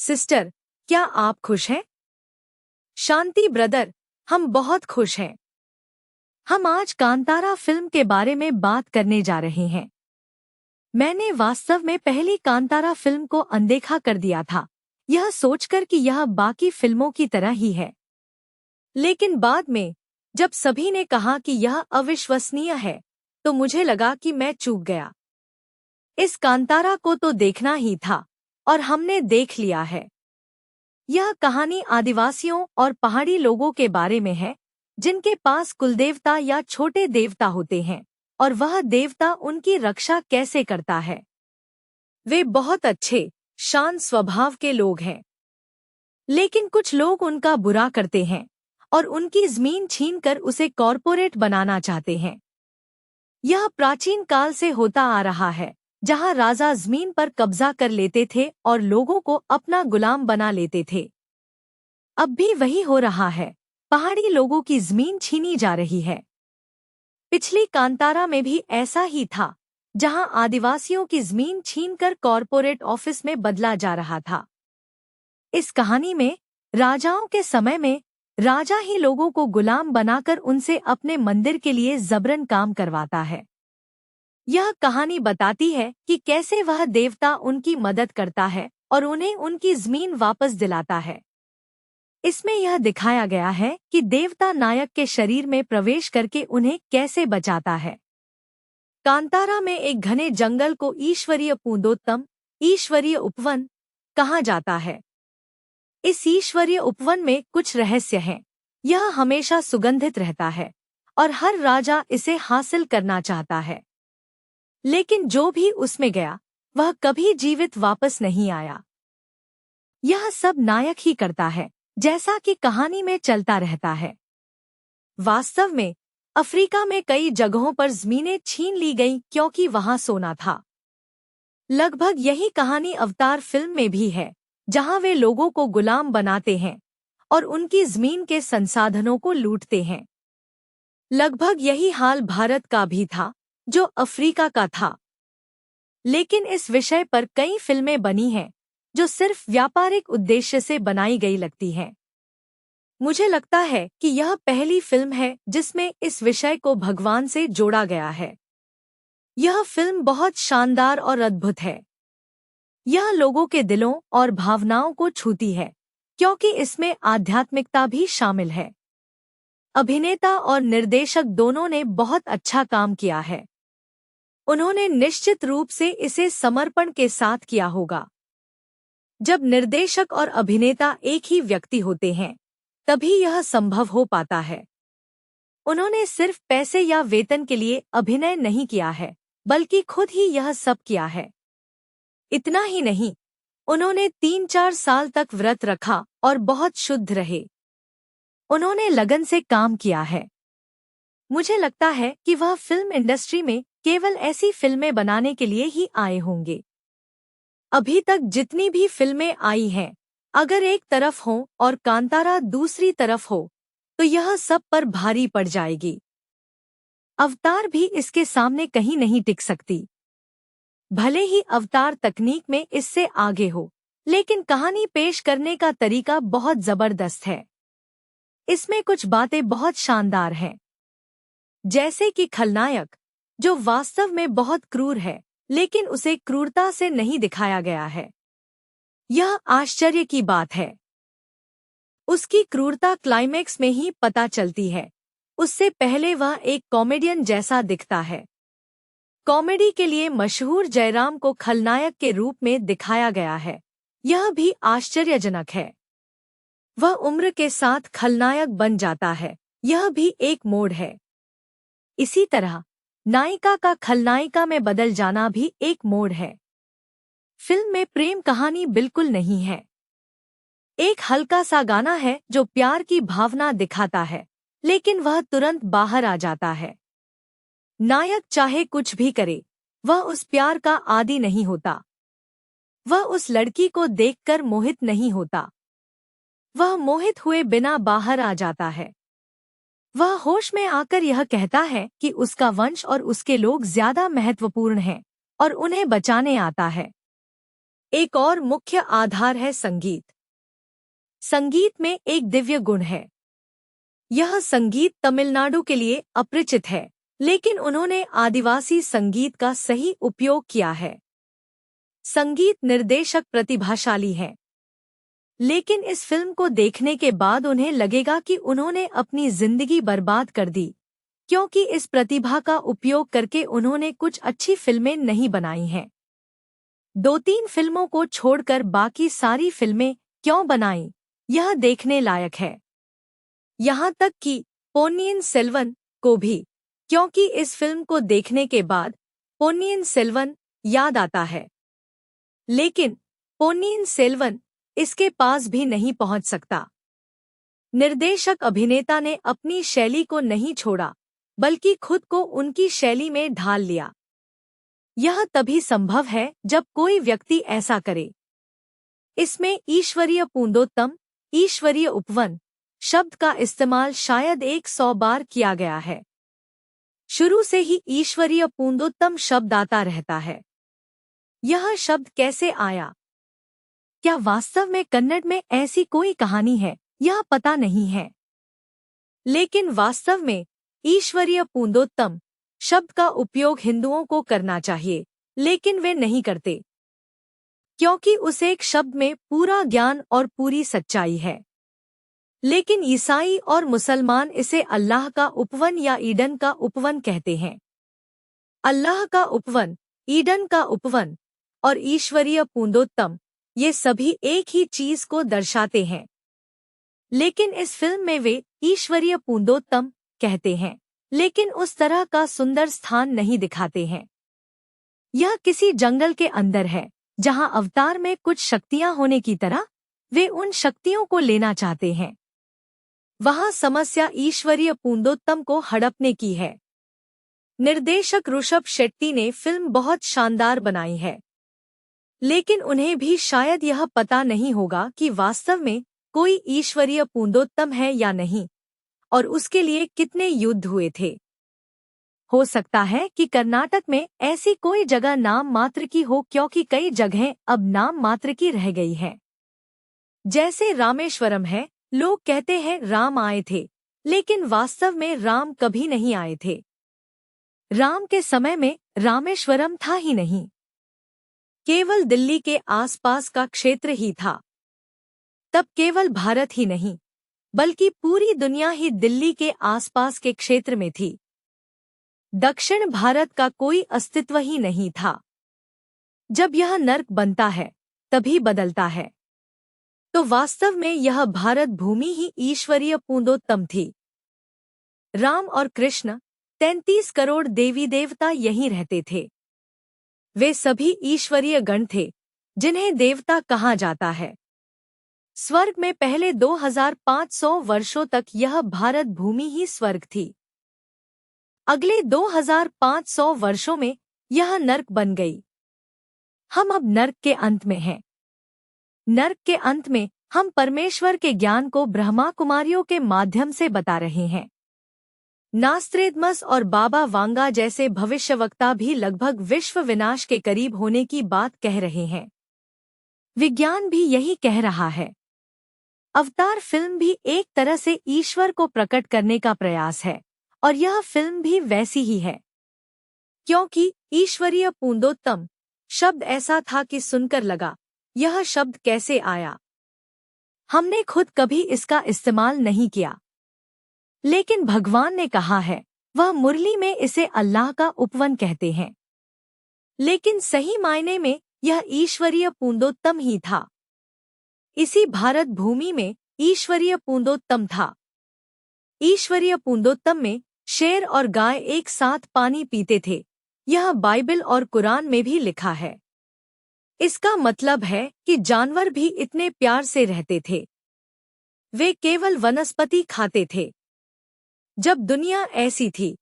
Sister, क्या आप खुश हैं? शांति ब्रदर, हम बहुत खुश हैं। हम आज कांतारा फिल्म के बारे में बात करने जा रहे हैं। मैंने वास्तव में पहली कांतारा फिल्म को अनदेखा कर दिया था, यह सोचकर कि यह बाकी फिल्मों की तरह ही है। लेकिन बाद में जब सभी ने कहा कि यह अविश्वसनीय है, तो मुझे लगा कि मैं चूक गया। इस कांतारा को तो देखना ही था, और हमने देख लिया है। यह कहानी आदिवासियों और पहाड़ी लोगों के बारे में है, जिनके पास कुलदेवता या छोटे देवता होते हैं, और वह देवता उनकी रक्षा कैसे करता है। वे बहुत अच्छे, शांत स्वभाव के लोग हैं। लेकिन कुछ लोग उनका बुरा करते हैं और उनकी जमीन छीनकर उसे कॉरपोरेट बनाना चाहते हैं। यह प्राचीन काल से होता आ रहा है, जहां राजा जमीन पर कब्जा कर लेते थे और लोगों को अपना गुलाम बना लेते थे। अब भी वही हो रहा है, पहाड़ी लोगों की जमीन छीनी जा रही है। पिछली कांतारा में भी ऐसा ही था, जहां आदिवासियों की जमीन छीनकर कॉरपोरेट ऑफिस में बदला जा रहा था। इस कहानी में राजाओं के समय में राजा ही लोगों को गुलाम बनाकर उनसे अपने मंदिर के लिए जबरन काम करवाता है। यह कहानी बताती है कि कैसे वह देवता उनकी मदद करता है और उन्हें उनकी जमीन वापस दिलाता है। इसमें यह दिखाया गया है कि देवता नायक के शरीर में प्रवेश करके उन्हें कैसे बचाता है। कांतारा में एक घने जंगल को ईश्वरीय पूंदोत्तम, ईश्वरीय उपवन कहा जाता है। इस ईश्वरीय उपवन में कुछ रहस्य हैं। यह हमेशा सुगंधित रहता है और हर राजा इसे हासिल करना चाहता है। लेकिन जो भी उसमें गया, वह कभी जीवित वापस नहीं आया। यह सब नायक ही करता है, जैसा कि कहानी में चलता रहता है। वास्तव में अफ्रीका में कई जगहों पर जमीनें छीन ली गईं क्योंकि वहां सोना था। लगभग यही कहानी अवतार फिल्म में भी है, जहां वे लोगों को गुलाम बनाते हैं और उनकी जमीन के संसाधनों को लूटते हैं। लगभग यही हाल भारत का भी था, जो अफ्रीका का था। लेकिन इस विषय पर कई फिल्में बनी हैं, जो सिर्फ व्यापारिक उद्देश्य से बनाई गई लगती हैं। मुझे लगता है कि यह पहली फिल्म है जिसमें इस विषय को भगवान से जोड़ा गया है। यह फिल्म बहुत शानदार और अद्भुत है। यह लोगों के दिलों और भावनाओं को छूती है, क्योंकि इसमें आध्यात्मिकता भी शामिल है। अभिनेता और निर्देशक दोनों ने बहुत अच्छा काम किया है। उन्होंने निश्चित रूप से इसे समर्पण के साथ किया होगा। जब निर्देशक और अभिनेता एक ही व्यक्ति होते हैं, तभी यह संभव हो पाता है। उन्होंने सिर्फ पैसे या वेतन के लिए अभिनय नहीं किया है, बल्कि खुद ही यह सब किया है। इतना ही नहीं, उन्होंने 3-4 साल तक व्रत रखा और बहुत शुद्ध रहे। उन्होंने लगन से काम किया है। मुझे लगता है कि वह फिल्म इंडस्ट्री में केवल ऐसी फिल्में बनाने के लिए ही आए होंगे। अभी तक जितनी भी फिल्में आई हैं, अगर एक तरफ हो और कांतारा दूसरी तरफ हो, तो यह सब पर भारी पड़ जाएगी। अवतार भी इसके सामने कहीं नहीं टिक सकती। भले ही अवतार तकनीक में इससे आगे हो, लेकिन कहानी पेश करने का तरीका बहुत जबरदस्त है। इसमें कुछ बातें बहुत शानदार हैं, जैसे कि खलनायक, जो वास्तव में बहुत क्रूर है, लेकिन उसे क्रूरता से नहीं दिखाया गया है। यह आश्चर्य की बात है। उसकी क्रूरता क्लाइमेक्स में ही पता चलती है। उससे पहले वह एक कॉमेडियन जैसा दिखता है। कॉमेडी के लिए मशहूर जयराम को खलनायक के रूप में दिखाया गया है। यह भी आश्चर्यजनक है। वह उम्र के साथ खलनायक बन जाता है, यह भी एक मोड़ है। इसी तरह नायिका का खलनायिका में बदल जाना भी एक मोड़ है। फिल्म में प्रेम कहानी बिल्कुल नहीं है। एक हल्का सा गाना है जो प्यार की भावना दिखाता है, लेकिन वह तुरंत बाहर आ जाता है। नायक चाहे कुछ भी करे, वह उस प्यार का आदी नहीं होता। वह उस लड़की को देखकर मोहित नहीं होता। वह मोहित हुए बिना बाहर आ जाता है। वह होश में आकर यह कहता है कि उसका वंश और उसके लोग ज्यादा महत्वपूर्ण हैं और उन्हें बचाने आता है। एक और मुख्य आधार है संगीत। संगीत में एक दिव्य गुण है। यह संगीत तमिलनाडु के लिए अपरिचित है, लेकिन उन्होंने आदिवासी संगीत का सही उपयोग किया है। संगीत निर्देशक प्रतिभाशाली हैं, लेकिन इस फिल्म को देखने के बाद उन्हें लगेगा कि उन्होंने अपनी जिंदगी बर्बाद कर दी, क्योंकि इस प्रतिभा का उपयोग करके उन्होंने कुछ अच्छी फिल्में नहीं बनाई हैं। 2-3 फिल्मों को छोड़कर बाकी सारी फिल्में क्यों बनाई, यह देखने लायक है। यहाँ तक कि पोन्नियिन सेल्वन को भी, क्योंकि इस फिल्म को देखने के बाद पोन्नियिन सेल्वन याद आता है। लेकिन पोन्नियिन सेल्वन इसके पास भी नहीं पहुंच सकता। निर्देशक अभिनेता ने अपनी शैली को नहीं छोड़ा, बल्कि खुद को उनकी शैली में ढाल लिया। यह तभी संभव है जब कोई व्यक्ति ऐसा करे। इसमें ईश्वरीय पूंदोत्तम, ईश्वरीय उपवन शब्द का इस्तेमाल शायद 100 बार किया गया है। शुरू से ही ईश्वरीय पूंदोत्तम शब्द आता रहता है। यह शब्द कैसे आया? क्या वास्तव में कन्नड़ में ऐसी कोई कहानी है? यह पता नहीं है। लेकिन वास्तव में ईश्वरीय पूंदोत्तम शब्द का उपयोग हिंदुओं को करना चाहिए, लेकिन वे नहीं करते, क्योंकि उस एक शब्द में पूरा ज्ञान और पूरी सच्चाई है। लेकिन ईसाई और मुसलमान इसे अल्लाह का उपवन या ईडन का उपवन कहते हैं। अल्लाह का उपवन, ईडन का उपवन और ईश्वरीय पूंदोत्तम, ये सभी एक ही चीज को दर्शाते हैं। लेकिन इस फिल्म में वे ईश्वरीय पूंदोत्तम कहते हैं, लेकिन उस तरह का सुंदर स्थान नहीं दिखाते हैं। यह किसी जंगल के अंदर है, जहां अवतार में कुछ शक्तियां होने की तरह वे उन शक्तियों को लेना चाहते हैं। वहां समस्या ईश्वरीय पूंदोत्तम को हड़पने की है। निर्देशक ऋषभ शेट्टी ने फिल्म बहुत शानदार बनाई है, लेकिन उन्हें भी शायद यह पता नहीं होगा कि वास्तव में कोई ईश्वरीय पूंदोत्तम है या नहीं, और उसके लिए कितने युद्ध हुए थे। हो सकता है कि कर्नाटक में ऐसी कोई जगह नाम मात्र की हो, क्योंकि कई जगहें अब नाम मात्र की रह गई हैं। जैसे रामेश्वरम है, लोग कहते हैं राम आए थे, लेकिन वास्तव में राम कभी नहीं आए थे। राम के समय में रामेश्वरम था ही नहीं, केवल दिल्ली के आसपास का क्षेत्र ही था। तब केवल भारत ही नहीं, बल्कि पूरी दुनिया ही दिल्ली के आसपास के क्षेत्र में थी। दक्षिण भारत का कोई अस्तित्व ही नहीं था। जब यह नर्क बनता है, तभी बदलता है। तो वास्तव में यह भारत भूमि ही ईश्वरीय पूंदोत्तम थी। राम और कृष्ण, 33 करोड़ देवी देवता यहीं रहते थे। वे सभी ईश्वरीय गण थे, जिन्हें देवता कहा जाता है। स्वर्ग में पहले 2500 वर्षों तक यह भारत भूमि ही स्वर्ग थी। अगले 2500 वर्षों में यह नर्क बन गई। हम अब नर्क के अंत में हैं। नर्क के अंत में हम परमेश्वर के ज्ञान को ब्रह्मा कुमारियों के माध्यम से बता रहे हैं। नास्त्रेदमस और बाबा वांगा जैसे भविष्यवक्ता भी लगभग विश्व विनाश के करीब होने की बात कह रहे हैं। विज्ञान भी यही कह रहा है। अवतार फिल्म भी एक तरह से ईश्वर को प्रकट करने का प्रयास है, और यह फिल्म भी वैसी ही है। क्योंकि ईश्वरीय पूंदोत्तम शब्द ऐसा था कि सुनकर लगा, यह शब्द कैसे आया। हमने खुद कभी इसका इस्तेमाल नहीं किया, लेकिन भगवान ने कहा है। वह मुरली में इसे अल्लाह का उपवन कहते हैं, लेकिन सही मायने में यह ईश्वरीय पूंदोत्तम ही था। इसी भारत भूमि में ईश्वरीय पूंदोत्तम था। ईश्वरीय पूंदोत्तम में शेर और गाय एक साथ पानी पीते थे। यह बाइबल और कुरान में भी लिखा है। इसका मतलब है कि जानवर भी इतने प्यार से रहते थे। वे केवल वनस्पति खाते थे। जब दुनिया ऐसी थी,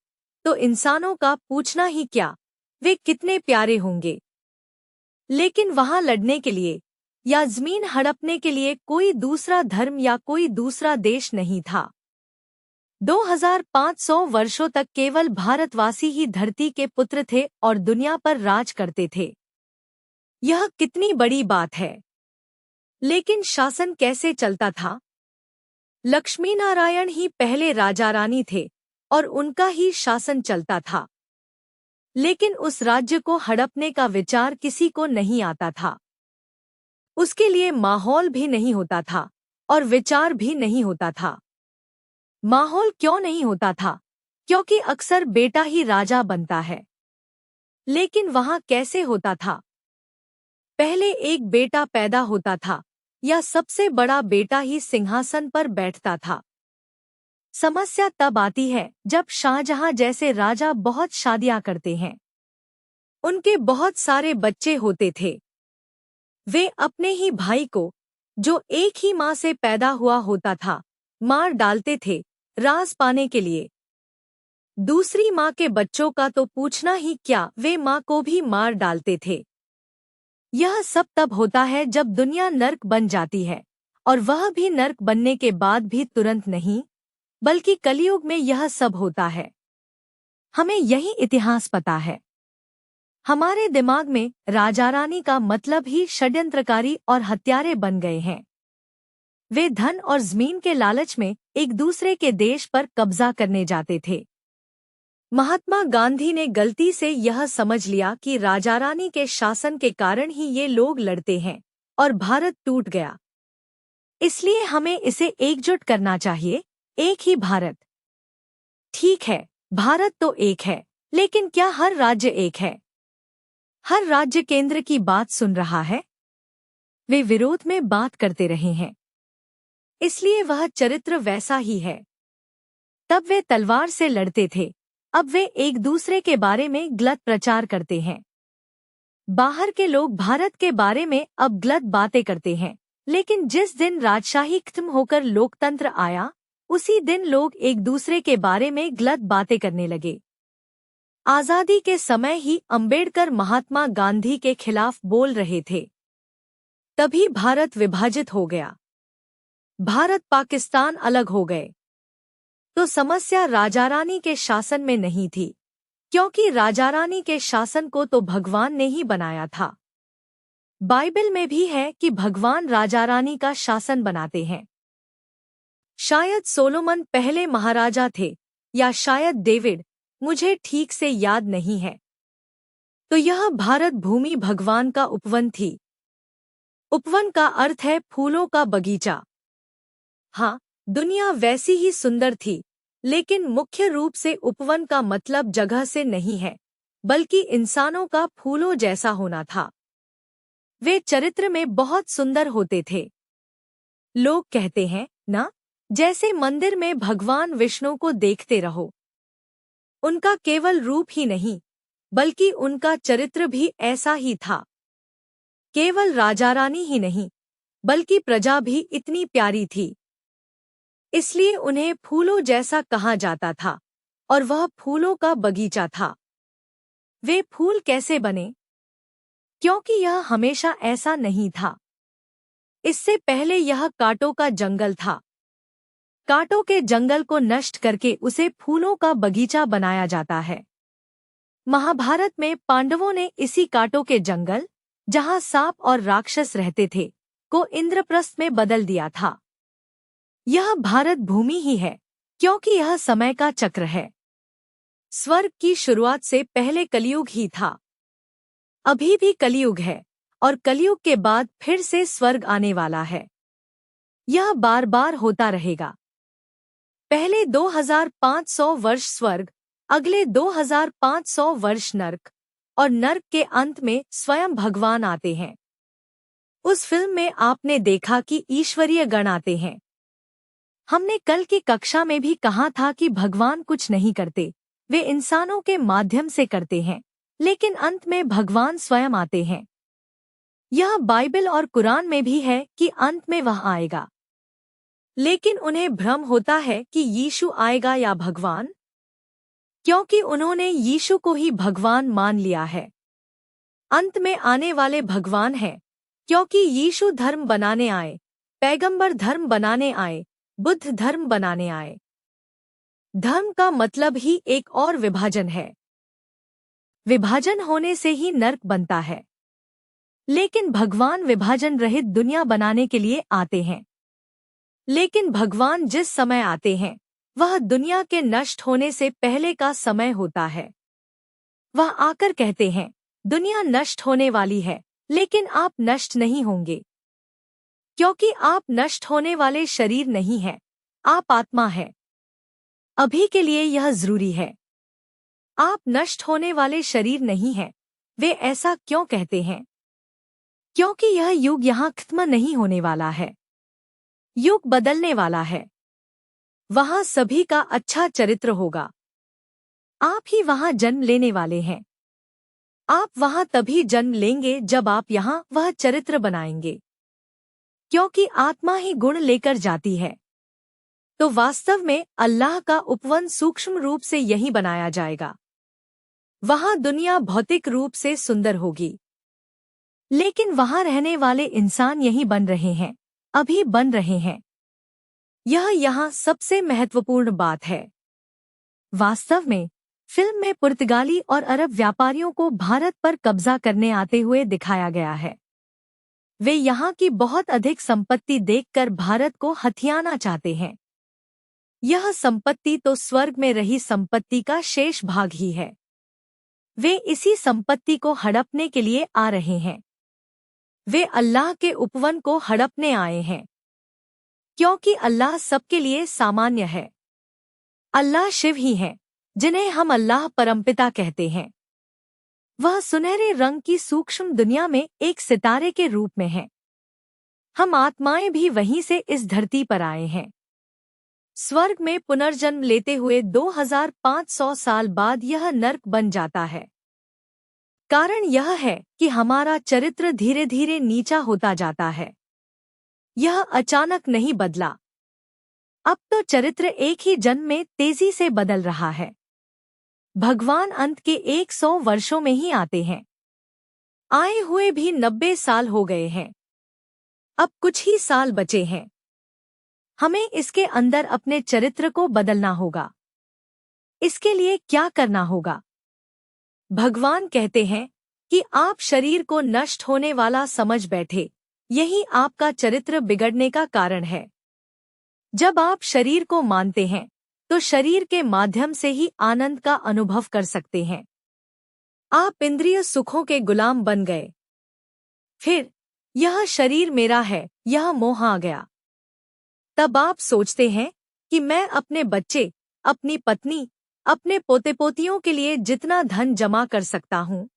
तो इंसानों का पूछना ही क्या, वे कितने प्यारे होंगे। लेकिन वहां लड़ने के लिए या जमीन हड़पने के लिए कोई दूसरा धर्म या कोई दूसरा देश नहीं था। 2500 वर्षों तक केवल भारतवासी ही धरती के पुत्र थे और दुनिया पर राज करते थे। यह कितनी बड़ी बात है। लेकिन शासन कैसे चलता था? लक्ष्मी नारायण ही पहले राजा रानी थे और उनका ही शासन चलता था। लेकिन उस राज्य को हड़पने का विचार किसी को नहीं आता था। उसके लिए माहौल भी नहीं होता था और विचार भी नहीं होता था। माहौल क्यों नहीं होता था? क्योंकि अक्सर बेटा ही राजा बनता है। लेकिन वहां कैसे होता था? पहले एक बेटा पैदा होता था या सबसे बड़ा बेटा ही सिंहासन पर बैठता था। समस्या तब आती है जब शाहजहां जैसे राजा बहुत शादियां करते हैं। उनके बहुत सारे बच्चे होते थे। वे अपने ही भाई को, जो एक ही माँ से पैदा हुआ होता था, मार डालते थे राज पाने के लिए। दूसरी माँ के बच्चों का तो पूछना ही क्या, वे माँ को भी मार डालते थे। यह सब तब होता है जब दुनिया नर्क बन जाती है, और वह भी नर्क बनने के बाद भी तुरंत नहीं, बल्कि कलयुग में यह सब होता है। हमें यही इतिहास पता है। हमारे दिमाग में राजा रानी का मतलब ही षड्यंत्रकारी और हत्यारे बन गए हैं। वे धन और जमीन के लालच में एक दूसरे के देश पर कब्जा करने जाते थे। महात्मा गांधी ने गलती से यह समझ लिया कि राजा रानी के शासन के कारण ही ये लोग लड़ते हैं और भारत टूट गया। इसलिए हमें इसे एकजुट करना चाहिए, एक ही भारत। ठीक है, भारत तो एक है, लेकिन क्या हर राज्य एक है? हर राज्य केंद्र की बात सुन रहा है? वे विरोध में बात करते रहे हैं। इसलिए वह चरित्र वैसा ही है। तब वे तलवार से लड़ते थे, अब वे एक दूसरे के बारे में गलत प्रचार करते हैं। बाहर के लोग भारत के बारे में अब गलत बातें करते हैं, लेकिन जिस दिन राजशाही खत्म होकर लोकतंत्र आया, उसी दिन लोग एक दूसरे के बारे में गलत बातें करने लगे। आजादी के समय ही अंबेडकर महात्मा गांधी के खिलाफ बोल रहे थे। तभी भारत विभाजित हो गया। भारत पाकिस्तान अलग हो गए। तो समस्या राजा रानी के शासन में नहीं थी, क्योंकि राजा रानी के शासन को तो भगवान ने ही बनाया था। बाइबल में भी है कि भगवान राजा रानी का शासन बनाते हैं। शायद सोलोमन पहले महाराजा थे, या शायद डेविड, मुझे ठीक से याद नहीं है। तो यह भारत भूमि भगवान का उपवन थी। उपवन का अर्थ है फूलों का बगीचा। हाँ, दुनिया वैसी ही सुंदर थी, लेकिन मुख्य रूप से उपवन का मतलब जगह से नहीं है, बल्कि इंसानों का फूलों जैसा होना था। वे चरित्र में बहुत सुंदर होते थे। लोग कहते हैं ना, जैसे मंदिर में भगवान विष्णु को देखते रहो। उनका केवल रूप ही नहीं, बल्कि उनका चरित्र भी ऐसा ही था। केवल राजा रानी ही नहीं, बल्कि प्रजा भी इतनी प्यारी थी। इसलिए उन्हें फूलों जैसा कहा जाता था, और वह फूलों का बगीचा था। वे फूल कैसे बने? क्योंकि यह हमेशा ऐसा नहीं था। इससे पहले यह कांटों का जंगल था। कांटों के जंगल को नष्ट करके उसे फूलों का बगीचा बनाया जाता है। महाभारत में पांडवों ने इसी कांटों के जंगल, जहां सांप और राक्षस रहते थे, को इंद्रप्रस्थ में बदल दिया था। यह भारत भूमि ही है, क्योंकि यह समय का चक्र है। स्वर्ग की शुरुआत से पहले कलयुग ही था। अभी भी कलयुग है, और कलयुग के बाद फिर से स्वर्ग आने वाला है। यह बार बार होता रहेगा। पहले 2500 वर्ष स्वर्ग, अगले 2500 वर्ष नर्क, और नर्क के अंत में स्वयं भगवान आते हैं। उस फिल्म में आपने देखा कि ईश्वरीय गण आते हैं। हमने कल की कक्षा में भी कहा था कि भगवान कुछ नहीं करते, वे इंसानों के माध्यम से करते हैं, लेकिन अंत में भगवान स्वयं आते हैं। यह बाइबल और कुरान में भी है कि अंत में वह आएगा। लेकिन उन्हें भ्रम होता है कि यीशु आएगा या भगवान, क्योंकि उन्होंने यीशु को ही भगवान मान लिया है। अंत में आने वाले भगवान हैं, क्योंकि यीशु धर्म बनाने आए, पैगंबर धर्म बनाने आए, बुद्ध धर्म बनाने आए। धर्म का मतलब ही एक और विभाजन है। विभाजन होने से ही नर्क बनता है। लेकिन भगवान विभाजन रहित दुनिया बनाने के लिए आते हैं। लेकिन भगवान जिस समय आते हैं वह दुनिया के नष्ट होने से पहले का समय होता है। वह आकर कहते हैं, दुनिया नष्ट होने वाली है, लेकिन आप नष्ट नहीं होंगे, क्योंकि आप नष्ट होने वाले शरीर नहीं हैं, आप आत्मा है। अभी के लिए यह जरूरी है। आप नष्ट होने वाले शरीर नहीं हैं। वे ऐसा क्यों कहते हैं? क्योंकि यह युग यहाँ खत्म नहीं होने वाला है। युग बदलने वाला है। वहाँ सभी का अच्छा चरित्र होगा। आप ही वहाँ जन्म लेने वाले हैं। आप वहाँ तभी जन्म लेंगे जब आप यहाँ वह चरित्र बनाएंगे, क्योंकि आत्मा ही गुण लेकर जाती है। तो वास्तव में अल्लाह का उपवन सूक्ष्म रूप से यही बनाया जाएगा। वहाँ दुनिया भौतिक रूप से सुंदर होगी, लेकिन वहाँ रहने वाले इंसान यही बन रहे हैं, अभी बन रहे हैं। यह यहाँ सबसे महत्वपूर्ण बात है। वास्तव में फिल्म में पुर्तगाली और अरब व्यापारियों को भारत पर कब्जा करने आते हुए दिखाया गया है। वे यहाँ की बहुत अधिक संपत्ति देखकर भारत को हथियाना चाहते हैं। यह संपत्ति तो स्वर्ग में रही संपत्ति का शेष भाग ही है। वे इसी संपत्ति को हड़पने के लिए आ रहे हैं। वे अल्लाह के उपवन को हड़पने आए हैं, क्योंकि अल्लाह सबके लिए सामान्य है। अल्लाह शिव ही हैं, जिन्हें हम अल्लाह परमपिता कहते हैं। वह सुनहरे रंग की सूक्ष्म दुनिया में एक सितारे के रूप में हैं। हम आत्माएं भी वहीं से इस धरती पर आए हैं। स्वर्ग में पुनर्जन्म लेते हुए 2500 साल बाद यह नर्क बन जाता है। कारण यह है कि हमारा चरित्र धीरे धीरे नीचा होता जाता है। यह अचानक नहीं बदला। अब तो चरित्र एक ही जन्म में तेजी से बदल रहा है। भगवान अंत के 100 वर्षों में ही आते हैं। आए हुए भी 90 साल हो गए हैं। अब कुछ ही साल बचे हैं। हमें इसके अंदर अपने चरित्र को बदलना होगा। इसके लिए क्या करना होगा? भगवान कहते हैं कि आप शरीर को नष्ट होने वाला समझ बैठे, यही आपका चरित्र बिगड़ने का कारण है। जब आप शरीर को मानते हैं तो शरीर के माध्यम से ही आनंद का अनुभव कर सकते हैं। आप इंद्रिय सुखों के गुलाम बन गए। फिर यह शरीर मेरा है, यह मोह आ गया। तब आप सोचते हैं कि मैं अपने बच्चे, अपनी पत्नी, अपने पोते पोतियों के लिए जितना धन जमा कर सकता हूँ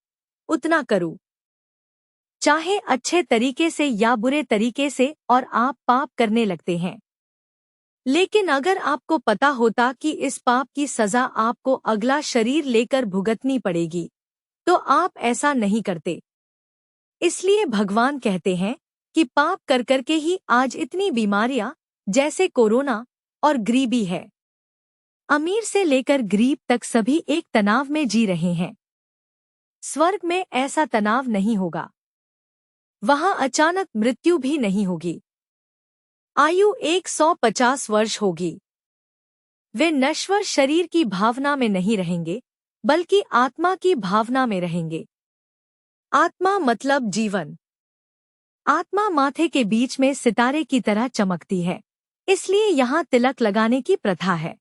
उतना करूँ, चाहे अच्छे तरीके से या बुरे तरीके से, और आप पाप करने लगते हैं। लेकिन अगर आपको पता होता कि इस पाप की सजा आपको अगला शरीर लेकर भुगतनी पड़ेगी, तो आप ऐसा नहीं करते। इसलिए भगवान कहते हैं कि पाप कर करके ही आज इतनी बीमारियां जैसे कोरोना और गरीबी है। अमीर से लेकर गरीब तक सभी एक तनाव में जी रहे हैं। स्वर्ग में ऐसा तनाव नहीं होगा। वहां अचानक मृत्यु भी नहीं होगी। आयु 150 वर्ष होगी। वे नश्वर शरीर की भावना में नहीं रहेंगे, बल्कि आत्मा की भावना में रहेंगे। आत्मा मतलब जीवन। आत्मा माथे के बीच में सितारे की तरह चमकती है, इसलिए यहाँ तिलक लगाने की प्रथा है।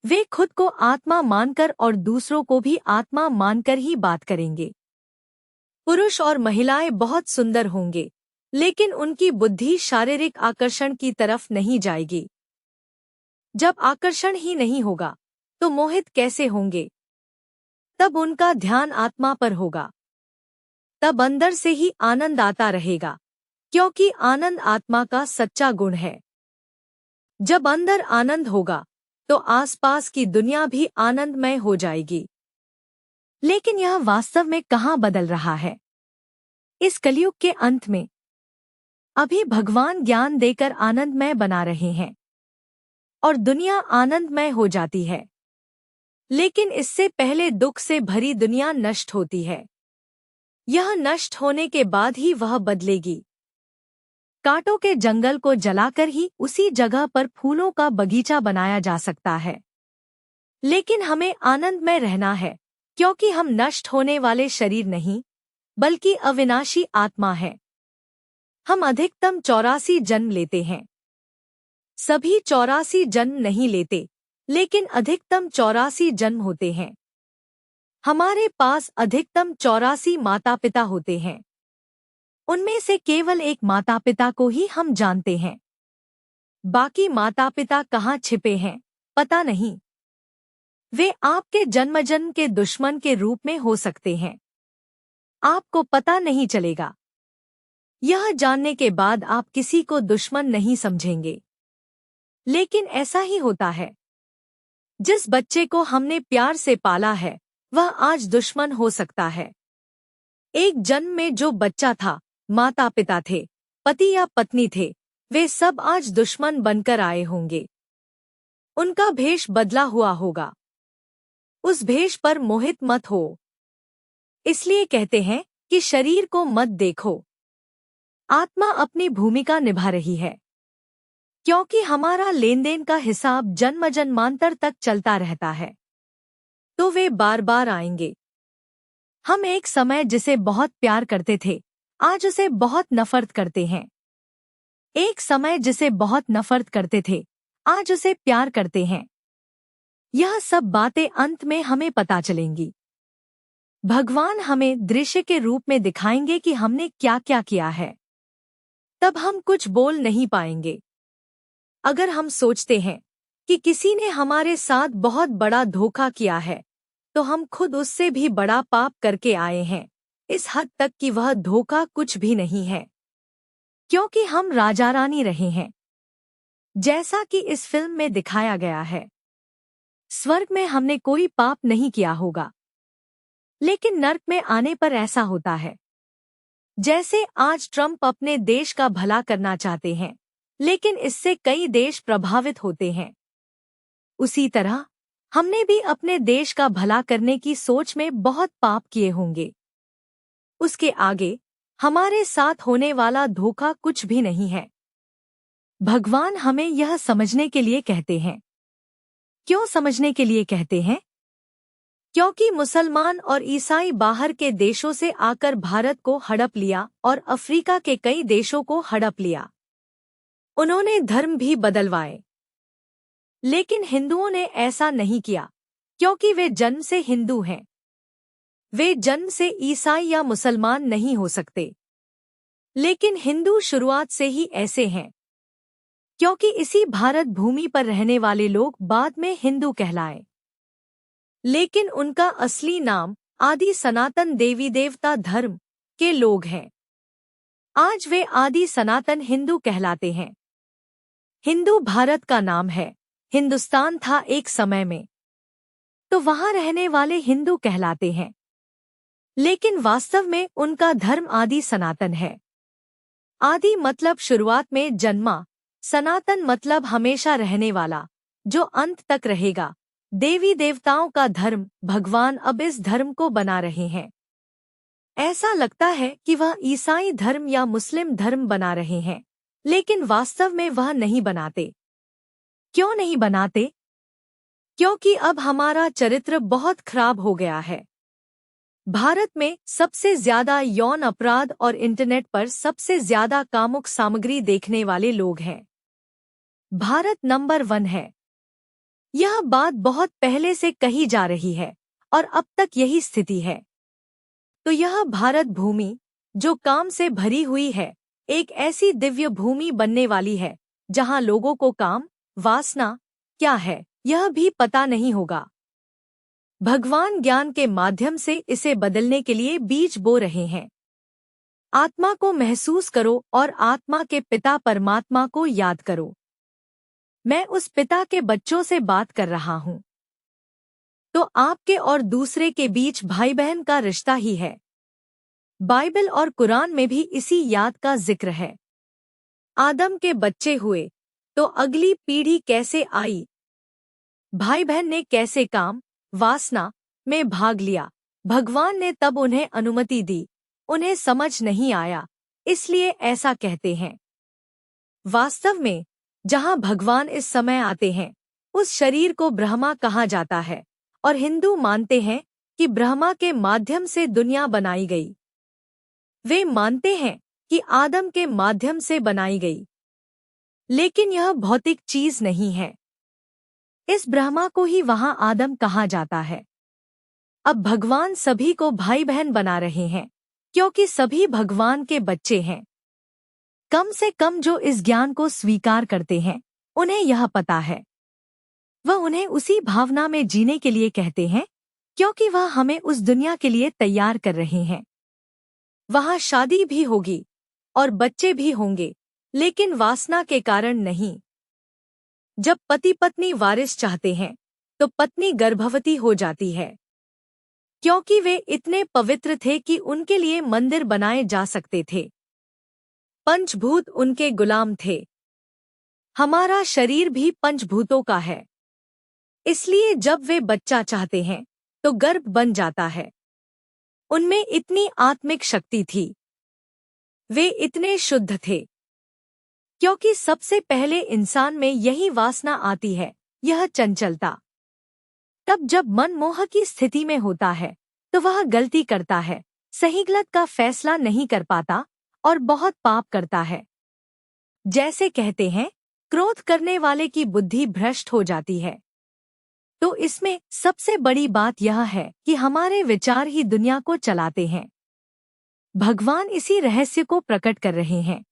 वे खुद को आत्मा मानकर और दूसरों को भी आत्मा मानकर ही बात करेंगे। पुरुष और महिलाएं बहुत सुंदर होंगे, लेकिन उनकी बुद्धि शारीरिक आकर्षण की तरफ नहीं जाएगी। जब आकर्षण ही नहीं होगा तो मोहित कैसे होंगे? तब उनका ध्यान आत्मा पर होगा। तब अंदर से ही आनंद आता रहेगा, क्योंकि आनंद आत्मा का सच्चा गुण है। जब अंदर आनंद होगा तो आसपास की दुनिया भी आनंदमय हो जाएगी। लेकिन यह वास्तव में कहाँ बदल रहा है? इस कलयुग के अंत में। अभी भगवान ज्ञान देकर आनंदमय बना रहे हैं और दुनिया आनंदमय हो जाती है। लेकिन इससे पहले दुख से भरी दुनिया नष्ट होती है। यह नष्ट होने के बाद ही वह बदलेगी। कांटों के जंगल को जलाकर ही उसी जगह पर फूलों का बगीचा बनाया जा सकता है। लेकिन हमें आनंद में रहना है, क्योंकि हम नष्ट होने वाले शरीर नहीं, बल्कि अविनाशी आत्मा है। हम अधिकतम 84 जन्म लेते हैं। सभी 84 जन्म नहीं लेते, लेकिन अधिकतम 84 जन्म होते हैं। हमारे पास अधिकतम 84 माता पिता होते हैं। उनमें से केवल एक माता पिता को ही हम जानते हैं। बाकी माता पिता कहाँ छिपे हैं, पता नहीं। वे आपके जन्म के दुश्मन के रूप में हो सकते हैं। आपको पता नहीं चलेगा। यह जानने के बाद आप किसी को दुश्मन नहीं समझेंगे। लेकिन ऐसा ही होता है। जिस बच्चे को हमने प्यार से पाला है, वह आज दुश्मन हो सकता है। एक जन्म में जो बच्चा था, माता पिता थे, पति या पत्नी थे, वे सब आज दुश्मन बनकर आए होंगे। उनका भेष बदला हुआ होगा। उस भेष पर मोहित मत हो। इसलिए कहते हैं कि शरीर को मत देखो। आत्मा अपनी भूमिका निभा रही है। क्योंकि हमारा लेनदेन का हिसाब जन्म जन्मांतर तक चलता रहता है, तो वे बार बार आएंगे। हम एक समय जिसे बहुत प्यार करते थे, आज उसे बहुत नफरत करते हैं। एक समय जिसे बहुत नफरत करते थे, आज उसे प्यार करते हैं। यह सब बातें अंत में हमें पता चलेंगी। भगवान हमें दृश्य के रूप में दिखाएंगे कि हमने क्या क्या किया है। तब हम कुछ बोल नहीं पाएंगे। अगर हम सोचते हैं कि किसी ने हमारे साथ बहुत बड़ा धोखा किया है, तो हम खुद उससे भी बड़ा पाप करके आए हैं, इस हद तक कि वह धोखा कुछ भी नहीं है। क्योंकि हम राजा रानी रहे हैं, जैसा कि इस फिल्म में दिखाया गया है। स्वर्ग में हमने कोई पाप नहीं किया होगा, लेकिन नर्क में आने पर ऐसा होता है। जैसे आज ट्रंप अपने देश का भला करना चाहते हैं, लेकिन इससे कई देश प्रभावित होते हैं। उसी तरह हमने भी अपने देश का भला करने की सोच में बहुत पाप किए होंगे। उसके आगे हमारे साथ होने वाला धोखा कुछ भी नहीं है। भगवान हमें यह समझने के लिए कहते हैं। क्यों समझने के लिए कहते हैं? क्योंकि मुसलमान और ईसाई बाहर के देशों से आकर भारत को हड़प लिया और अफ्रीका के कई देशों को हड़प लिया। उन्होंने धर्म भी बदलवाए। लेकिन हिंदुओं ने ऐसा नहीं किया, क्योंकि वे जन्म से हिंदू हैं। वे जन्म से ईसाई या मुसलमान नहीं हो सकते। लेकिन हिंदू शुरुआत से ही ऐसे हैं, क्योंकि इसी भारत भूमि पर रहने वाले लोग बाद में हिंदू कहलाए। लेकिन उनका असली नाम आदि सनातन देवी देवता धर्म के लोग हैं। आज वे आदि सनातन हिंदू कहलाते हैं। हिंदू भारत का नाम है। हिंदुस्तान था एक समय में, तो वहां रहने वाले हिंदू कहलाते हैं। लेकिन वास्तव में उनका धर्म आदि सनातन है। आदि मतलब शुरुआत में जन्मा, सनातन मतलब हमेशा रहने वाला, जो अंत तक रहेगा। देवी देवताओं का धर्म भगवान अब इस धर्म को बना रहे हैं। ऐसा लगता है कि वह ईसाई धर्म या मुस्लिम धर्म बना रहे हैं, लेकिन वास्तव में वह नहीं बनाते। क्यों नहीं बनाते? क्योंकि अब हमारा चरित्र बहुत खराब हो गया है। भारत में सबसे ज्यादा यौन अपराध और इंटरनेट पर सबसे ज्यादा कामुक सामग्री देखने वाले लोग हैं। भारत नंबर 1 है। यह बात बहुत पहले से कही जा रही है और अब तक यही स्थिति है। तो यह भारत भूमि, जो काम से भरी हुई है, एक ऐसी दिव्य भूमि बनने वाली है जहां लोगों को काम, वासना क्या है यह भी पता नहीं होगा। भगवान ज्ञान के माध्यम से इसे बदलने के लिए बीज बो रहे हैं। आत्मा को महसूस करो और आत्मा के पिता परमात्मा को याद करो। मैं उस पिता के बच्चों से बात कर रहा हूँ। तो आपके और दूसरे के बीच भाई बहन का रिश्ता ही है। बाइबल और कुरान में भी इसी याद का जिक्र है। आदम के बच्चे हुए तो अगली पीढ़ी कैसे आई? भाई बहन ने कैसे काम, वासना में भाग लिया? भगवान ने तब उन्हें अनुमति दी। उन्हें समझ नहीं आया, इसलिए ऐसा कहते हैं। वास्तव में जहां भगवान इस समय आते हैं, उस शरीर को ब्रह्मा कहा जाता है और हिंदू मानते हैं कि ब्रह्मा के माध्यम से दुनिया बनाई गई। वे मानते हैं कि आदम के माध्यम से बनाई गई, लेकिन यह भौतिक चीज नहीं है। इस ब्रह्मा को ही वहां आदम कहा जाता है। अब भगवान सभी को भाई बहन बना रहे हैं, क्योंकि सभी भगवान के बच्चे हैं। कम से कम जो इस ज्ञान को स्वीकार करते हैं, उन्हें यह पता है। वह उन्हें उसी भावना में जीने के लिए कहते हैं, क्योंकि वह हमें उस दुनिया के लिए तैयार कर रहे हैं। वहां शादी भी होगी और बच्चे भी होंगे, लेकिन वासना के कारण नहीं। जब पति पत्नी वारिस चाहते हैं, तो पत्नी गर्भवती हो जाती है, क्योंकि वे इतने पवित्र थे कि उनके लिए मंदिर बनाए जा सकते थे। पंचभूत उनके गुलाम थे। हमारा शरीर भी पंचभूतों का है, इसलिए जब वे बच्चा चाहते हैं तो गर्भ बन जाता है। उनमें इतनी आत्मिक शक्ति थी, वे इतने शुद्ध थे, क्योंकि सबसे पहले इंसान में यही वासना आती है, यह चंचलता। तब जब मन मोह की स्थिति में होता है तो वह गलती करता है, सही गलत का फैसला नहीं कर पाता और बहुत पाप करता है। जैसे कहते हैं, क्रोध करने वाले की बुद्धि भ्रष्ट हो जाती है। तो इसमें सबसे बड़ी बात यह है कि हमारे विचार ही दुनिया को चलाते हैं। भगवान इसी रहस्य को प्रकट कर रहे हैं।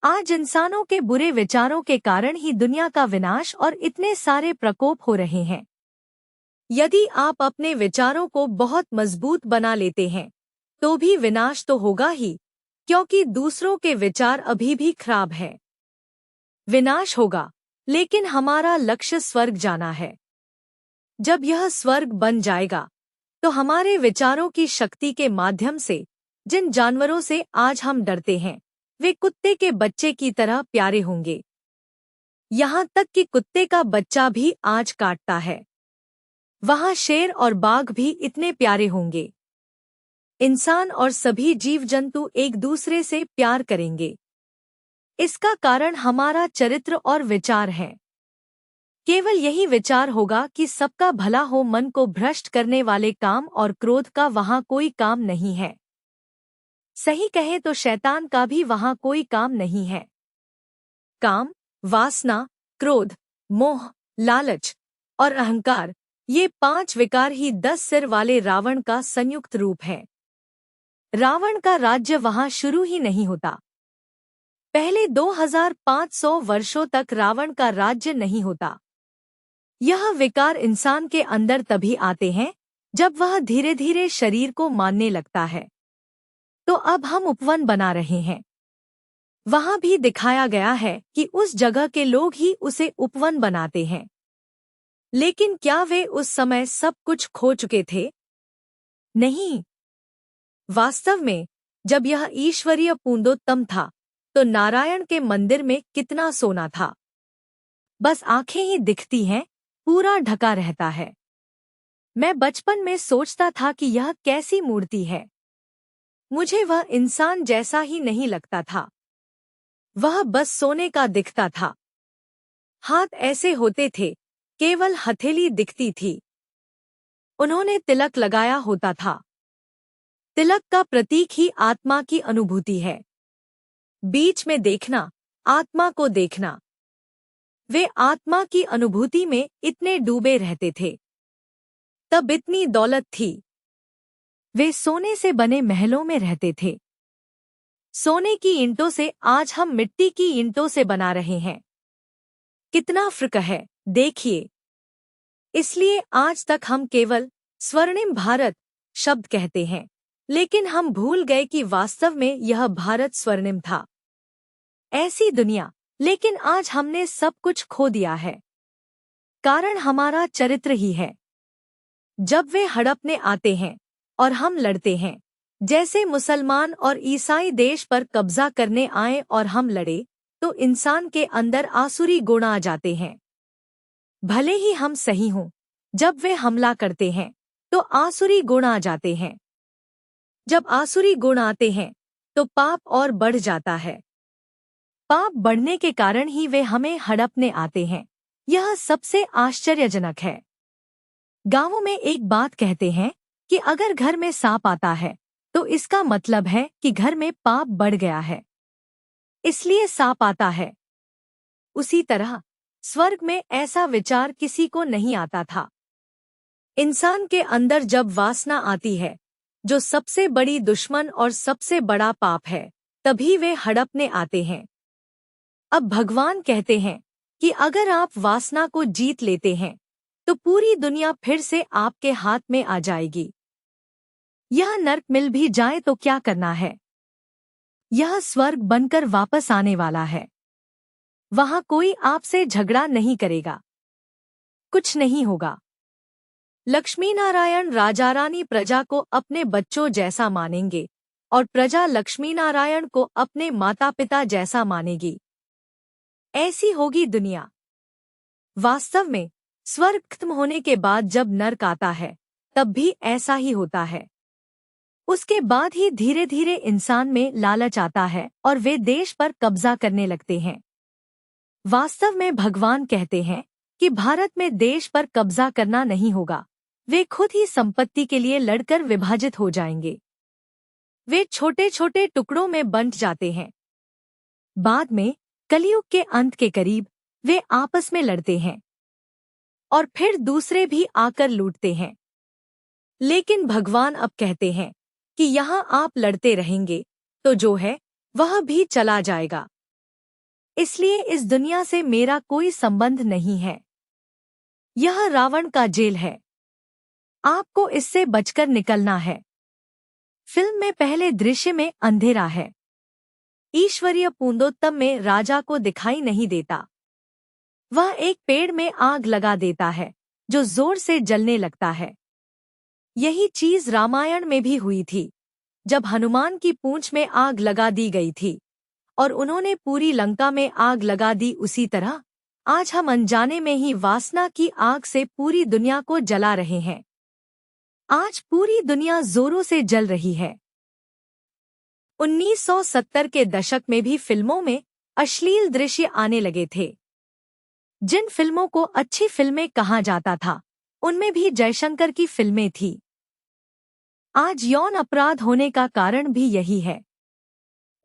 आज इंसानों के बुरे विचारों के कारण ही दुनिया का विनाश और इतने सारे प्रकोप हो रहे हैं। यदि आप अपने विचारों को बहुत मजबूत बना लेते हैं, तो भी विनाश तो होगा ही, क्योंकि दूसरों के विचार अभी भी खराब हैं। विनाश होगा, लेकिन हमारा लक्ष्य स्वर्ग जाना है। जब यह स्वर्ग बन जाएगा, तो हमारे विचारों की शक्ति के माध्यम से जिन जानवरों से आज हम डरते हैं, वे कुत्ते के बच्चे की तरह प्यारे होंगे। यहाँ तक कि कुत्ते का बच्चा भी आज काटता है। वहाँ शेर और बाघ भी इतने प्यारे होंगे। इंसान और सभी जीव जंतु एक दूसरे से प्यार करेंगे। इसका कारण हमारा चरित्र और विचार है। केवल यही विचार होगा कि सबका भला हो। मन को भ्रष्ट करने वाले काम और क्रोध का वहाँ कोई काम नहीं है। सही कहें तो शैतान का भी वहाँ कोई काम नहीं है। काम, वासना, क्रोध, मोह, लालच और अहंकार, ये 5 विकार ही 10 सिर वाले रावण का संयुक्त रूप है। रावण का राज्य वहाँ शुरू ही नहीं होता। पहले 2500 वर्षों तक रावण का राज्य नहीं होता। यह विकार इंसान के अंदर तभी आते हैं जब वह धीरे धीरे शरीर को मानने लगता है। तो अब हम उपवन बना रहे हैं। वहां भी दिखाया गया है कि उस जगह के लोग ही उसे उपवन बनाते हैं। लेकिन क्या वे उस समय सब कुछ खो चुके थे? नहीं। वास्तव में जब यह ईश्वरीय पूर्णोत्तम था, तो नारायण के मंदिर में कितना सोना था। बस आंखें ही दिखती हैं, पूरा ढका रहता है। मैं बचपन में सोचता था कि यह कैसी मूर्ति है। मुझे वह इंसान जैसा ही नहीं लगता था। वह बस सोने का दिखता था। हाथ ऐसे होते थे, केवल हथेली दिखती थी। उन्होंने तिलक लगाया होता था। तिलक का प्रतीक ही आत्मा की अनुभूति है। बीच में देखना, आत्मा को देखना। वे आत्मा की अनुभूति में इतने डूबे रहते थे। तब इतनी दौलत थी। वे सोने से बने महलों में रहते थे। सोने की ईंटों से आज हम मिट्टी की ईंटों से बना रहे हैं। कितना फर्क है, देखिए। इसलिए आज तक हम केवल स्वर्णिम भारत शब्द कहते हैं, लेकिन हम भूल गए कि वास्तव में यह भारत स्वर्णिम था। ऐसी दुनिया, लेकिन आज हमने सब कुछ खो दिया है। कारण हमारा चरित्र ही है। जब वे हड़पने आते हैं और हम लड़ते हैं, जैसे मुसलमान और ईसाई देश पर कब्जा करने आए और हम लड़े, तो इंसान के अंदर आसुरी गुण आ जाते हैं। भले ही हम सही हों, जब वे हमला करते हैं तो आसुरी गुण आ जाते हैं। जब आसुरी गुण आते हैं तो पाप और बढ़ जाता है। पाप बढ़ने के कारण ही वे हमें हड़पने आते हैं। यह सबसे आश्चर्यजनक है। गांवों में एक बात कहते हैं कि अगर घर में सांप आता है तो इसका मतलब है कि घर में पाप बढ़ गया है, इसलिए साप आता है। उसी तरह स्वर्ग में ऐसा विचार किसी को नहीं आता था। इंसान के अंदर जब वासना आती है, जो सबसे बड़ी दुश्मन और सबसे बड़ा पाप है, तभी वे हड़पने आते हैं। अब भगवान कहते हैं कि अगर आप वासना को जीत लेते हैं, तो पूरी दुनिया फिर से आपके हाथ में आ जाएगी। यह नर्क मिल भी जाए तो क्या करना है? यह स्वर्ग बनकर वापस आने वाला है। वहां कोई आपसे झगड़ा नहीं करेगा, कुछ नहीं होगा। लक्ष्मीनारायण राजा रानी प्रजा को अपने बच्चों जैसा मानेंगे और प्रजा लक्ष्मीनारायण को अपने माता पिता जैसा मानेगी। ऐसी होगी दुनिया। वास्तव में स्वर्ग खत्म होने के बाद जब नर्क आता है, तब भी ऐसा ही होता है। उसके बाद ही धीरे धीरे इंसान में लालच आता है और वे देश पर कब्जा करने लगते हैं। वास्तव में भगवान कहते हैं कि भारत में देश पर कब्जा करना नहीं होगा। वे खुद ही संपत्ति के लिए लड़कर विभाजित हो जाएंगे। वे छोटे छोटे टुकड़ों में बंट जाते हैं। बाद में कलयुग के अंत के करीब वे आपस में लड़ते हैं और फिर दूसरे भी आकर लूटते हैं। लेकिन भगवान अब कहते हैं कि यहाँ आप लड़ते रहेंगे तो जो है वह भी चला जाएगा। इसलिए इस दुनिया से मेरा कोई संबंध नहीं है। यह रावण का जेल है। आपको इससे बचकर निकलना है। फिल्म में पहले दृश्य में अंधेरा है। ईश्वरीय पूर्णोत्तम में राजा को दिखाई नहीं देता। वह एक पेड़ में आग लगा देता है, जो जोर से जलने लगता है। यही चीज रामायण में भी हुई थी, जब हनुमान की पूंछ में आग लगा दी गई थी और उन्होंने पूरी लंका में आग लगा दी। उसी तरह आज हम अनजाने में ही वासना की आग से पूरी दुनिया को जला रहे हैं। आज पूरी दुनिया जोरों से जल रही है। 1970 के दशक में भी फिल्मों में अश्लील दृश्य आने लगे थे। जिन फिल्मों को अच्छी फिल्में कहा जाता था, उनमें भी जयशंकर की फिल्में थी। आज यौन अपराध होने का कारण भी यही है।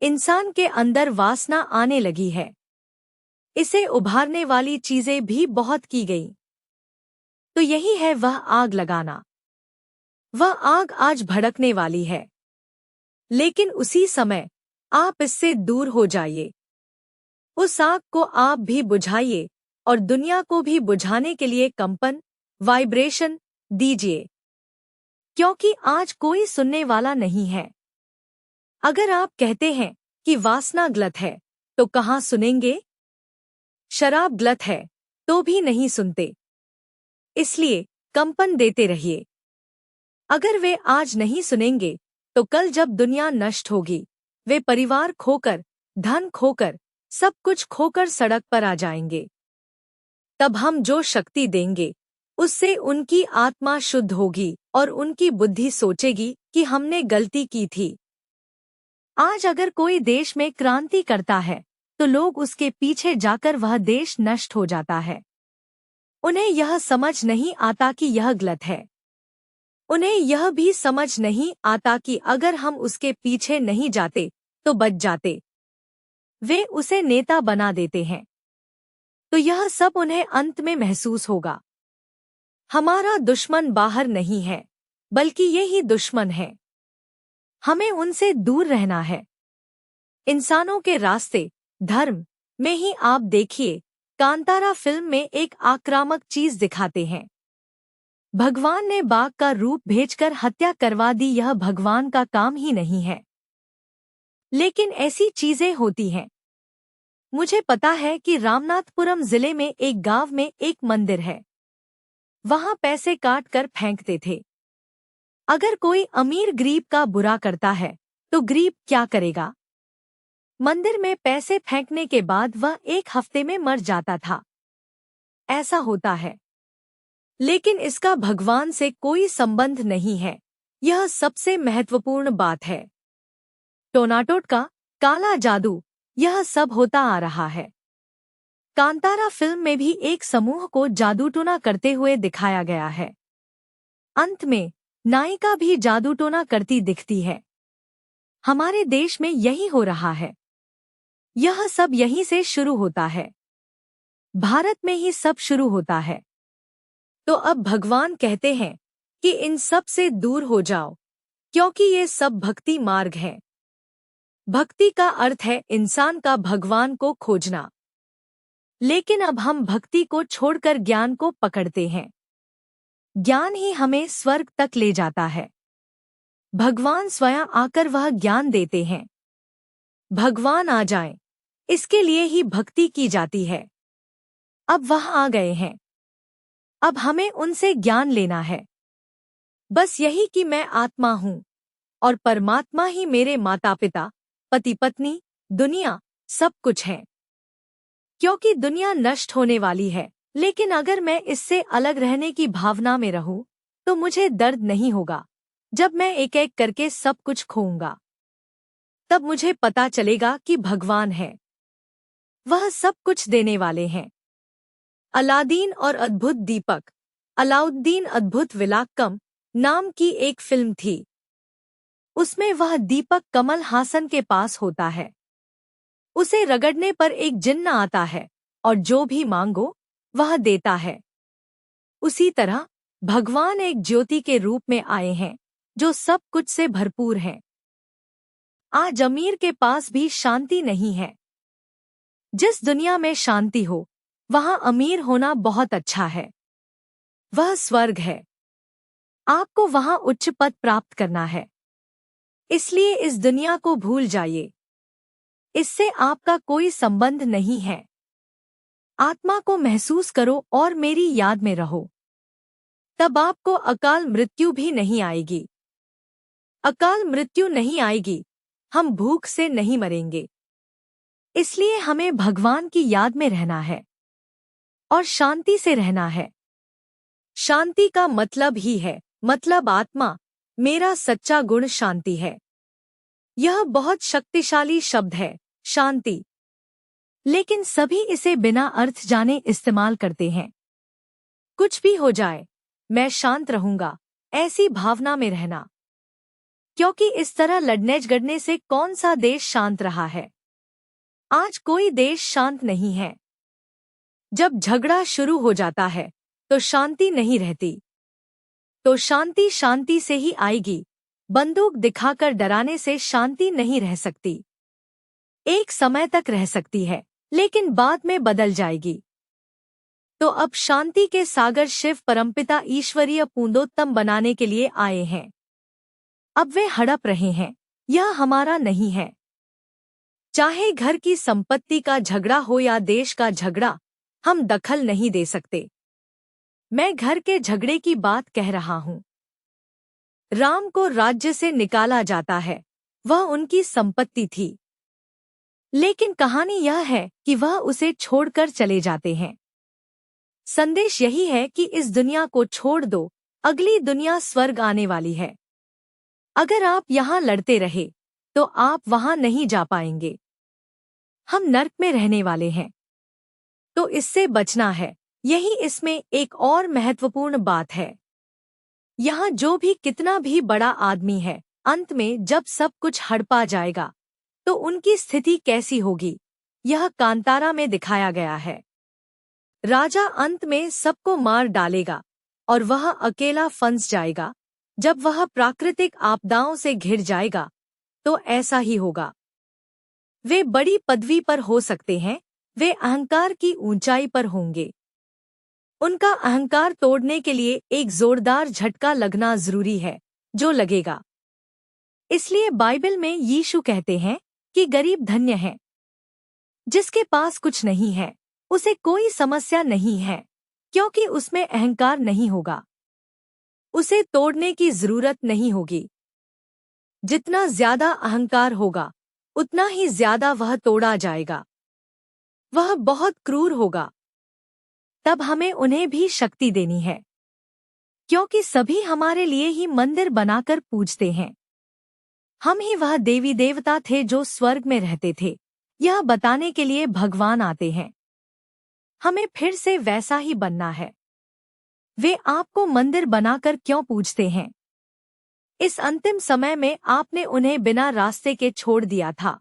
इंसान के अंदर वासना आने लगी है। इसे उभारने वाली चीजें भी बहुत की गई। तो यही है वह आग लगाना। वह आग आज भड़कने वाली है, लेकिन उसी समय आप इससे दूर हो जाइए। उस आग को आप भी बुझाइए और दुनिया को भी बुझाने के लिए कंपन, वाइब्रेशन दीजिए, क्योंकि आज कोई सुनने वाला नहीं है। अगर आप कहते हैं कि वासना गलत है, तो कहाँ सुनेंगे? शराब गलत है, तो भी नहीं सुनते। इसलिए कंपन देते रहिए। अगर वे आज नहीं सुनेंगे, तो कल जब दुनिया नष्ट होगी, वे परिवार खोकर, धन खोकर, सब कुछ खोकर सड़क पर आ जाएंगे। तब हम जो शक्ति देंगे, उससे उनकी आत्मा शुद्ध होगी और उनकी बुद्धि सोचेगी कि हमने गलती की थी। आज अगर कोई देश में क्रांति करता है, तो लोग उसके पीछे जाकर वह देश नष्ट हो जाता है। उन्हें यह समझ नहीं आता कि यह गलत है। उन्हें यह भी समझ नहीं आता कि अगर हम उसके पीछे नहीं जाते तो बच जाते। वे उसे नेता बना देते हैं। तो यह सब उन्हें अंत में महसूस होगा। हमारा दुश्मन बाहर नहीं है, बल्कि यही दुश्मन है। हमें उनसे दूर रहना है। इंसानों के रास्ते, धर्म में ही आप देखिए, कांतारा फिल्म में एक आक्रामक चीज दिखाते हैं। भगवान ने बाघ का रूप भेजकर हत्या करवा दी। यह भगवान का काम ही नहीं है। लेकिन ऐसी चीजें होती हैं। मुझे पता है कि रामनाथपुरम जिले में एक गांव में एक मंदिर है। वहां पैसे काट कर फेंकते थे। अगर कोई अमीर गरीब का बुरा करता है, तो गरीब क्या करेगा? मंदिर में पैसे फेंकने के बाद वह 1 हफ्ते में मर जाता था। ऐसा होता है। लेकिन इसका भगवान से कोई संबंध नहीं है। यह सबसे महत्वपूर्ण बात है। टोना टोटका, काला जादू, यह सब होता आ रहा है। कांतारा फिल्म में भी एक समूह को जादू टोना करते हुए दिखाया गया है। अंत में नायिका भी जादू टोना करती दिखती है। हमारे देश में यही हो रहा है। यह सब यहीं से शुरू होता है। भारत में ही सब शुरू होता है। तो अब भगवान कहते हैं कि इन सब से दूर हो जाओ, क्योंकि ये सब भक्ति मार्ग है। भक्ति का अर्थ है इंसान का भगवान को खोजना। लेकिन अब हम भक्ति को छोड़कर ज्ञान को पकड़ते हैं। ज्ञान ही हमें स्वर्ग तक ले जाता है। भगवान स्वयं आकर वह ज्ञान देते हैं। भगवान आ जाएं, इसके लिए ही भक्ति की जाती है। अब वह आ गए हैं। अब हमें उनसे ज्ञान लेना है। बस यही कि मैं आत्मा हूँ और परमात्मा ही मेरे माता पिता, पति पत्नी, दुनिया, सब कुछ है। क्योंकि दुनिया नष्ट होने वाली है, लेकिन अगर मैं इससे अलग रहने की भावना में रहूं, तो मुझे दर्द नहीं होगा। जब मैं एक एक करके सब कुछ खोऊंगा, तब मुझे पता चलेगा कि भगवान है। वह सब कुछ देने वाले हैं। अलादीन और अद्भुत दीपक, अलाउद्दीन अद्भुत विलाक्कम नाम की एक फिल्म थी। उसमें वह दीपक कमल हासन के पास होता है। उसे रगड़ने पर एक जिन्न आता है और जो भी मांगो वह देता है। उसी तरह भगवान एक ज्योति के रूप में आए हैं जो सब कुछ से भरपूर है। आज अमीर के पास भी शांति नहीं है। जिस दुनिया में शांति हो, वहां अमीर होना बहुत अच्छा है। वह स्वर्ग है। आपको वहां उच्च पद प्राप्त करना है। इसलिए इस दुनिया को भूल जाइए। इससे आपका कोई संबंध नहीं है। आत्मा को महसूस करो और मेरी याद में रहो। तब आपको अकाल मृत्यु भी नहीं आएगी। अकाल मृत्यु नहीं आएगी। हम भूख से नहीं मरेंगे। इसलिए हमें भगवान की याद में रहना है और शांति से रहना है। शांति का मतलब ही है, मतलब आत्मा, मेरा सच्चा गुण शांति है। यह बहुत शक्तिशाली शब्द है, शांति। लेकिन सभी इसे बिना अर्थ जाने इस्तेमाल करते हैं। कुछ भी हो जाए, मैं शांत रहूंगा, ऐसी भावना में रहना। क्योंकि इस तरह लड़ने झगड़ने से कौन सा देश शांत रहा है? आज कोई देश शांत नहीं है। जब झगड़ा शुरू हो जाता है तो शांति नहीं रहती। तो शांति शांति से ही आएगी। बंदूक दिखाकर डराने से शांति नहीं रह सकती। एक समय तक रह सकती है, लेकिन बाद में बदल जाएगी। तो अब शांति के सागर शिव परमपिता ईश्वरीय पूर्णोत्तम बनाने के लिए आए हैं। अब वे हड़प रहे हैं। यह हमारा नहीं है। चाहे घर की संपत्ति का झगड़ा हो या देश का झगड़ा, हम दखल नहीं दे सकते। मैं घर के झगड़े की बात कह रहा हूँ। राम को राज्य से निकाला जाता है, वह उनकी संपत्ति थी। लेकिन कहानी यह है कि वह उसे छोड़कर चले जाते हैं। संदेश यही है कि इस दुनिया को छोड़ दो, अगली दुनिया स्वर्ग आने वाली है। अगर आप यहाँ लड़ते रहे तो आप वहाँ नहीं जा पाएंगे। हम नर्क में रहने वाले हैं, तो इससे बचना है। यही इसमें एक और महत्वपूर्ण बात है। यहाँ जो भी कितना भी बड़ा आदमी है, अंत में जब सब कुछ हड़पा जाएगा तो उनकी स्थिति कैसी होगी, यह कांतारा में दिखाया गया है। राजा अंत में सबको मार डालेगा और वह अकेला फंस जाएगा। जब वह प्राकृतिक आपदाओं से घिर जाएगा तो ऐसा ही होगा। वे बड़ी पदवी पर हो सकते हैं, वे अहंकार की ऊंचाई पर होंगे। उनका अहंकार तोड़ने के लिए एक जोरदार झटका लगना जरूरी है, जो लगेगा। इसलिए बाइबल में यीशु कहते हैं कि गरीब धन्य है। जिसके पास कुछ नहीं है, उसे कोई समस्या नहीं है, क्योंकि उसमें अहंकार नहीं होगा। उसे तोड़ने की जरूरत नहीं होगी। जितना ज्यादा अहंकार होगा, उतना ही ज्यादा वह तोड़ा जाएगा। वह बहुत क्रूर होगा। तब हमें उन्हें भी शक्ति देनी है, क्योंकि सभी हमारे लिए ही मंदिर बनाकर पूजते हैं। हम ही वह देवी देवता थे जो स्वर्ग में रहते थे। यह बताने के लिए भगवान आते हैं। हमें फिर से वैसा ही बनना है। वे आपको मंदिर बनाकर क्यों पूजते हैं? इस अंतिम समय में आपने उन्हें बिना रास्ते के छोड़ दिया था।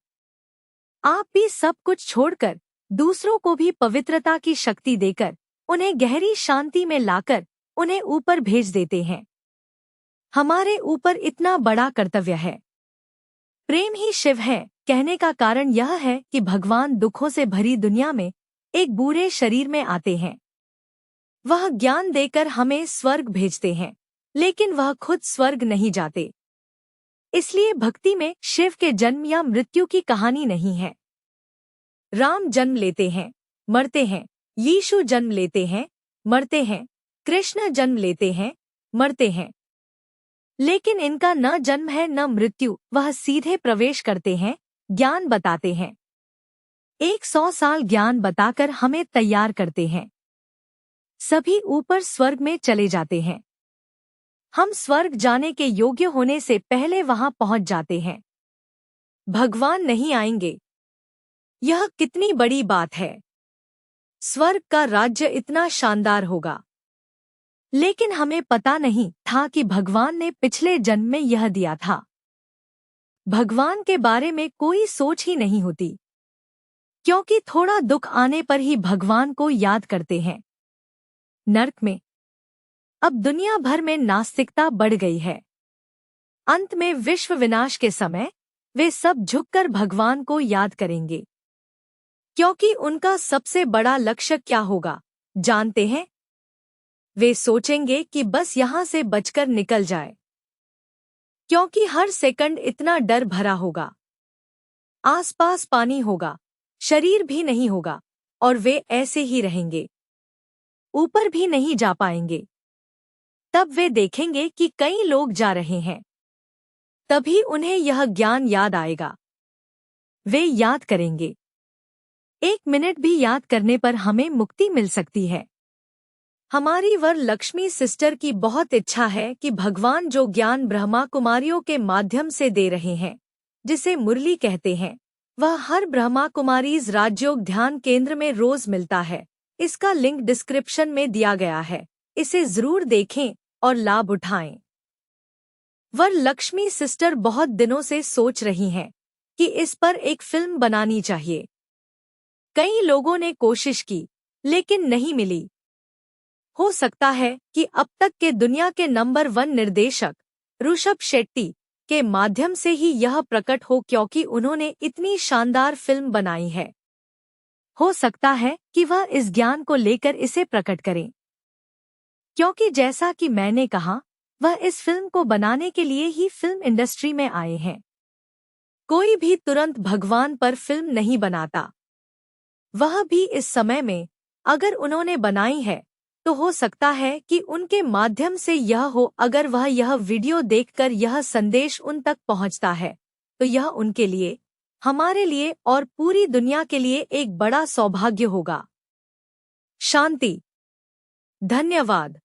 आप भी सब कुछ छोड़कर, दूसरों को भी पवित्रता की शक्ति देकर, उन्हें गहरी शांति में लाकर, उन्हें ऊपर भेज देते हैं। हमारे ऊपर इतना बड़ा कर्तव्य है। प्रेम ही शिव है कहने का कारण यह है कि भगवान दुखों से भरी दुनिया में एक बुरे शरीर में आते हैं। वह ज्ञान देकर हमें स्वर्ग भेजते हैं, लेकिन वह खुद स्वर्ग नहीं जाते। इसलिए भक्ति में शिव के जन्म या मृत्यु की कहानी नहीं है। राम जन्म लेते हैं, मरते हैं, यीशु जन्म लेते हैं, मरते हैं, कृष्ण जन्म लेते हैं, मरते हैं। लेकिन इनका न जन्म है न मृत्यु, वह सीधे प्रवेश करते हैं, ज्ञान बताते हैं। 100 साल ज्ञान बताकर हमें तैयार करते हैं। सभी ऊपर स्वर्ग में चले जाते हैं। हम स्वर्ग जाने के योग्य होने से पहले वहां पहुंच जाते हैं। भगवान नहीं आएंगे। यह कितनी बड़ी बात है। स्वर्ग का राज्य इतना शानदार होगा। लेकिन हमें पता नहीं था कि भगवान ने पिछले जन्म में यह दिया था। भगवान के बारे में कोई सोच ही नहीं होती, क्योंकि थोड़ा दुख आने पर ही भगवान को याद करते हैं। नर्क में अब दुनिया भर में नास्तिकता बढ़ गई है। अंत में विश्व विनाश के समय वे सब झुककर भगवान को याद करेंगे, क्योंकि उनका सबसे बड़ा लक्ष्य क्या होगा जानते हैं? वे सोचेंगे कि बस यहाँ से बचकर निकल जाए, क्योंकि हर सेकंड इतना डर भरा होगा। आसपास पानी होगा, शरीर भी नहीं होगा, और वे ऐसे ही रहेंगे, ऊपर भी नहीं जा पाएंगे। तब वे देखेंगे कि कई लोग जा रहे हैं। तभी उन्हें यह ज्ञान याद आएगा। वे याद करेंगे। 1 मिनट भी याद करने पर हमें मुक्ति मिल सकती है। हमारी वर लक्ष्मी सिस्टर की बहुत इच्छा है कि भगवान जो ज्ञान ब्रह्मा कुमारियों के माध्यम से दे रहे हैं, जिसे मुरली कहते हैं, वह हर ब्रह्मा कुमारीज राजयोग ध्यान केंद्र में रोज मिलता है। इसका लिंक डिस्क्रिप्शन में दिया गया है। इसे जरूर देखें और लाभ उठाएं। वर लक्ष्मी सिस्टर बहुत दिनों से सोच रही हैं कि इस पर एक फिल्म बनानी चाहिए। कई लोगों ने कोशिश की, लेकिन नहीं मिली। हो सकता है कि अब तक के दुनिया के नंबर 1 निर्देशक ऋषभ शेट्टी के माध्यम से ही यह प्रकट हो, क्योंकि उन्होंने इतनी शानदार फिल्म बनाई है। हो सकता है कि वह इस ज्ञान को लेकर इसे प्रकट करें, क्योंकि जैसा कि मैंने कहा, वह इस फिल्म को बनाने के लिए ही फिल्म इंडस्ट्री में आए हैं। कोई भी तुरंत भगवान पर फिल्म नहीं बनाता। वह भी इस समय में अगर उन्होंने बनाई है तो हो सकता है कि उनके माध्यम से यह हो। अगर वह यह वीडियो देखकर यह संदेश उन तक पहुंचता है तो यह उनके लिए, हमारे लिए और पूरी दुनिया के लिए एक बड़ा सौभाग्य होगा। शांति। धन्यवाद।